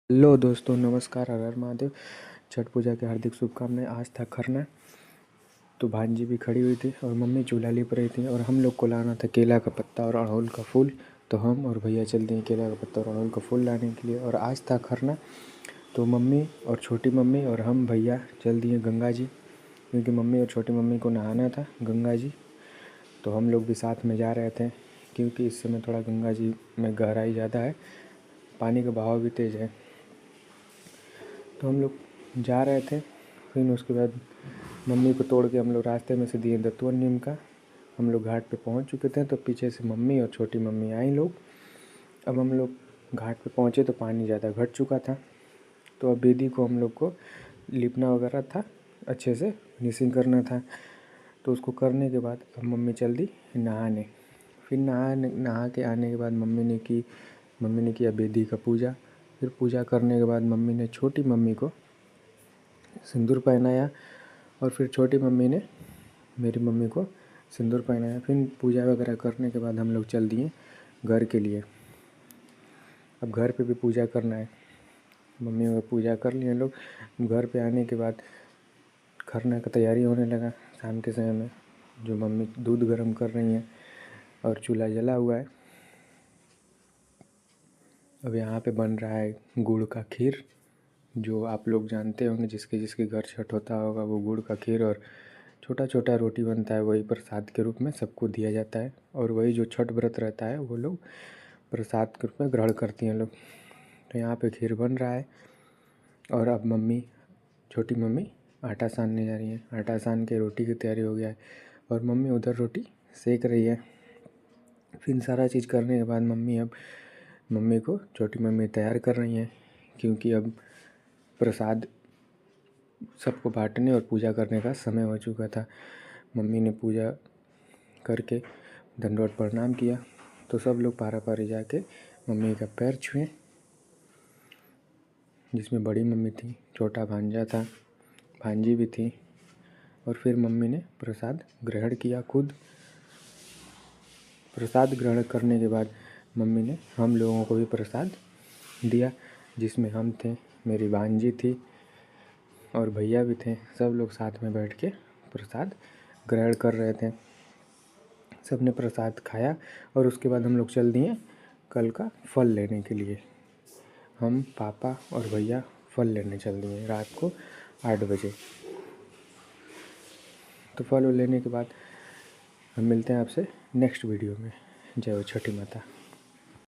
Hello दोस्तों, नमस्कार। हर हर महादेव। छठ पूजा की हार्दिक शुभकामनाएं। आज था खरना, तो भांजी भी खड़ी हुई थी और मम्मी चूल्हा लिप रही थी और हम लोग को लाना था केला का पत्ता और अड़हुल का फूल। तो हम और भैया चल दिए केला का पत्ता और अड़हुल का फूल लाने के लिए। और आज था खरना, तो मम्मी और छोटी मम्मी और हम भैया चल दिए गंगा जी, क्योंकि मम्मी और छोटी मम्मी को नहाना था गंगा जी। तो हम लोग भी साथ में जा रहे थे, क्योंकि इस समय थोड़ा गंगा जी में गहराई ज़्यादा है, पानी का बहाव भी तेज़ है। तो हम लोग जा रहे थे। फिर उसके बाद मम्मी को तोड़ के हम लोग रास्ते में से दिए दत्तवन नीम का। हम लोग घाट पे पहुंच चुके थे, तो पीछे से मम्मी और छोटी मम्मी आई लोग। अब हम लोग घाट पे पहुंचे तो पानी ज़्यादा घट चुका था। तो अब बेदी को हम लोग को लिपना वगैरह था, अच्छे से फिनिशिंग करना था। तो उसको करने के बाद अब मम्मी चल दी नहाने। फिर नहा के आने के बाद मम्मी ने किया बेदी का पूजा। फिर पूजा करने के बाद मम्मी ने छोटी मम्मी को सिंदूर पहनाया और फिर छोटी मम्मी ने मेरी मम्मी को सिंदूर पहनाया। फिर पूजा वगैरह करने के बाद हम लोग चल दिए घर के लिए। अब घर पे भी पूजा करना है। मम्मी और पूजा कर लिए लोग। घर पे आने के बाद खरना का तैयारी होने लगा। शाम के समय में जो मम्मी दूध गर्म कर रही हैं और चूल्हा जला हुआ है। अब यहाँ पे बन रहा है गुड़ का खीर, जो आप लोग जानते होंगे। जिसके जिसके घर छठ होता होगा वो गुड़ का खीर और छोटा छोटा रोटी बनता है, वही प्रसाद के रूप में सबको दिया जाता है। और वही जो छठ व्रत रहता है वो लोग प्रसाद के रूप में ग्रहण करती हैं लोग। तो यहाँ पे खीर बन रहा है और अब छोटी मम्मी आटा सानने जा रही है। आटा सान के रोटी की तैयारी हो गया है और मम्मी उधर रोटी सेक रही है। फिर सारा चीज़ करने के बाद मम्मी को छोटी मम्मी तैयार कर रही हैं, क्योंकि अब प्रसाद सबको बांटने और पूजा करने का समय हो चुका था। मम्मी ने पूजा करके दंडवत प्रणाम किया, तो सब लोग पारा पारी जाके मम्मी का पैर छुए, जिसमें बड़ी मम्मी थी, छोटा भांजा था, भांजी भी थी। और फिर मम्मी ने प्रसाद ग्रहण किया खुद। प्रसाद ग्रहण करने के बाद मम्मी ने हम लोगों को भी प्रसाद दिया, जिसमें हम थे, मेरी भांजी थी और भैया भी थे। सब लोग साथ में बैठ के प्रसाद ग्रहण कर रहे थे। सब ने प्रसाद खाया और उसके बाद हम लोग चल दिए कल का फल लेने के लिए। हम पापा और भैया फल लेने चल दिए रात को 8 बजे। तो फल लेने के बाद हम मिलते हैं आपसे नेक्स्ट वीडियो में। जय हो छठी माता।